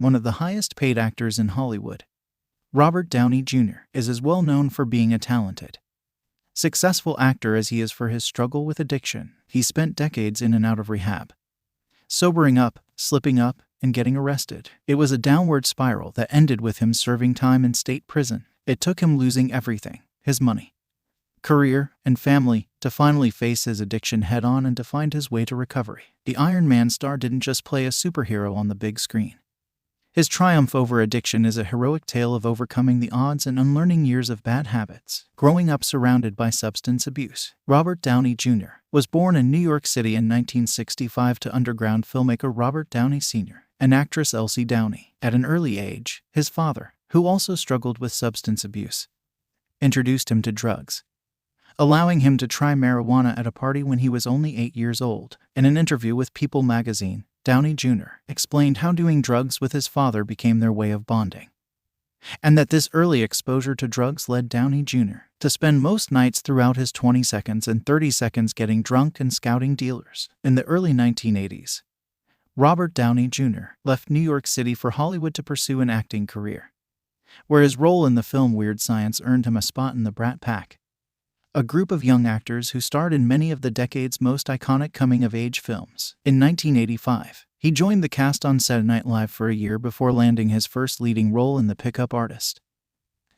one of the highest-paid actors in Hollywood. Robert Downey Jr. is as well known for being a talented, successful actor as he is for his struggle with addiction. He spent decades in and out of rehab, sobering up, slipping up, and getting arrested. It was a downward spiral that ended with him serving time in state prison. It took him losing everything, his money, career, and family, to finally face his addiction head-on and to find his way to recovery. The Iron Man star didn't just play a superhero on the big screen. His triumph over addiction is a heroic tale of overcoming the odds and unlearning years of bad habits. Growing up surrounded by substance abuse, Robert Downey Jr. was born in New York City in 1965 to underground filmmaker Robert Downey Sr. and actress Elsie Downey. At an early age, his father, who also struggled with substance abuse, introduced him to drugs, allowing him to try marijuana at a party when he was only 8 years old. In an interview with People magazine, Downey Jr. explained how doing drugs with his father became their way of bonding, and that this early exposure to drugs led Downey Jr. to spend most nights throughout his 20 seconds and 30 seconds getting drunk and scouting dealers. In the early 1980s, Robert Downey Jr. left New York City for Hollywood to pursue an acting career, where his role in the film Weird Science earned him a spot in the Brat Pack, a group of young actors who starred in many of the decade's most iconic coming-of-age films. In 1985, he joined the cast on Saturday Night Live for a year before landing his first leading role in The Pickup Artist,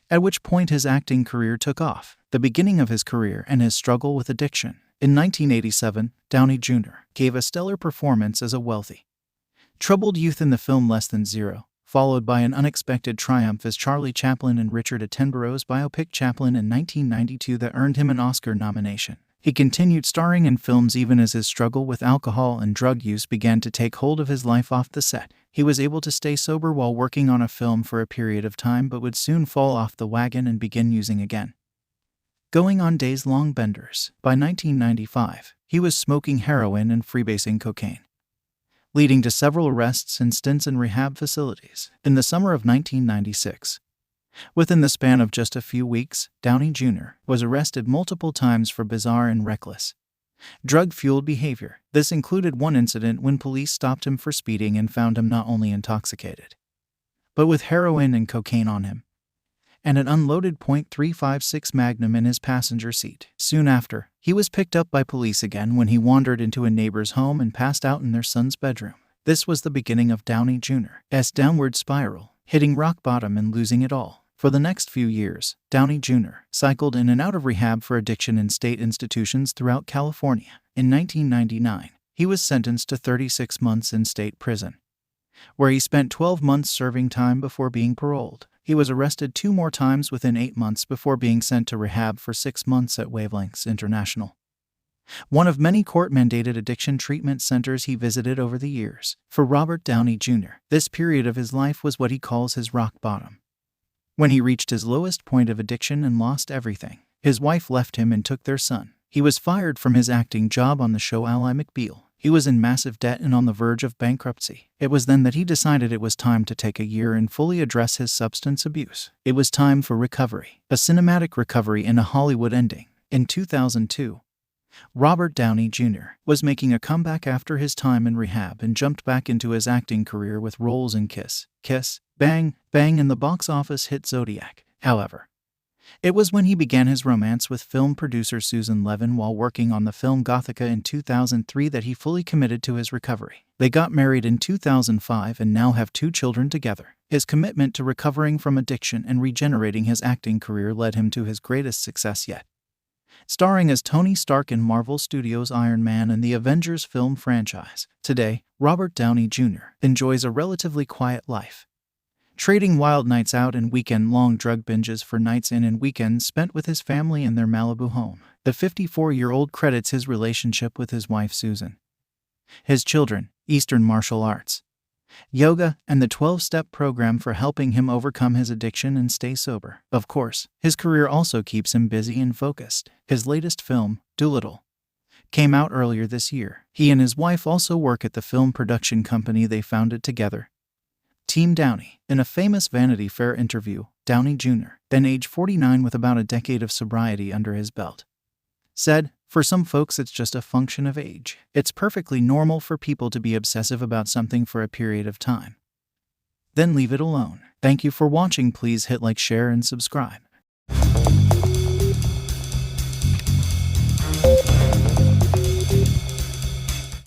at which point his acting career took off, the beginning of his career and his struggle with addiction. In 1987, Downey Jr. gave a stellar performance as a wealthy, troubled youth in the film Less Than Zero, followed by an unexpected triumph as Charlie Chaplin in Richard Attenborough's biopic Chaplin in 1992 that earned him an Oscar nomination. He continued starring in films even as his struggle with alcohol and drug use began to take hold of his life off the set. He was able to stay sober while working on a film for a period of time but would soon fall off the wagon and begin using again, going on days-long benders. By 1995, he was smoking heroin and freebasing cocaine, leading to several arrests and stints in rehab facilities. In the summer of 1996, within the span of just a few weeks, Downey Jr. was arrested multiple times for bizarre and reckless, drug-fueled behavior. This included one incident when police stopped him for speeding and found him not only intoxicated, but with heroin and cocaine on him, and an unloaded .356 Magnum in his passenger seat. Soon after, he was picked up by police again when he wandered into a neighbor's home and passed out in their son's bedroom. This was the beginning of Downey Jr.'s downward spiral, hitting rock bottom and losing it all. For the next few years, Downey Jr. cycled in and out of rehab for addiction in state institutions throughout California. In 1999, he was sentenced to 36 months in state prison, where he spent 12 months serving time before being paroled. He was arrested 2 more times within 8 months before being sent to rehab for 6 months at Wavelengths International, one of many court-mandated addiction treatment centers he visited over the years. For Robert Downey Jr., this period of his life was what he calls his rock bottom, when he reached his lowest point of addiction and lost everything. His wife left him and took their son. He was fired from his acting job on the show Ally McBeal. He was in massive debt and on the verge of bankruptcy. It was then that he decided it was time to take a year and fully address his substance abuse. It was time for recovery, a cinematic recovery in a Hollywood ending. In 2002, Robert Downey Jr. was making a comeback after his time in rehab and jumped back into his acting career with roles in Kiss, Kiss, Bang, Bang and the box office hit Zodiac. However, it was when he began his romance with film producer Susan Levin while working on the film Gothica in 2003 that he fully committed to his recovery. They got married in 2005 and now have 2 children together. His commitment to recovering from addiction and regenerating his acting career led him to his greatest success yet, starring as Tony Stark in Marvel Studios' Iron Man and the Avengers film franchise. Today, Robert Downey Jr. enjoys a relatively quiet life, trading wild nights out and weekend-long drug binges for nights in and weekends spent with his family in their Malibu home. The 54-year-old credits his relationship with his wife Susan, his children, Eastern martial arts, yoga, and the 12-step program for helping him overcome his addiction and stay sober. Of course, his career also keeps him busy and focused. His latest film, Doolittle, came out earlier this year. He and his wife also work at the film production company they founded together, Team Downey. In a famous Vanity Fair interview, Downey Jr., then age 49 with about a decade of sobriety under his belt, said, "For some folks it's just a function of age. It's perfectly normal for people to be obsessive about something for a period of time. then leave it alone. Thank you for watching. Please hit like, share, and subscribe.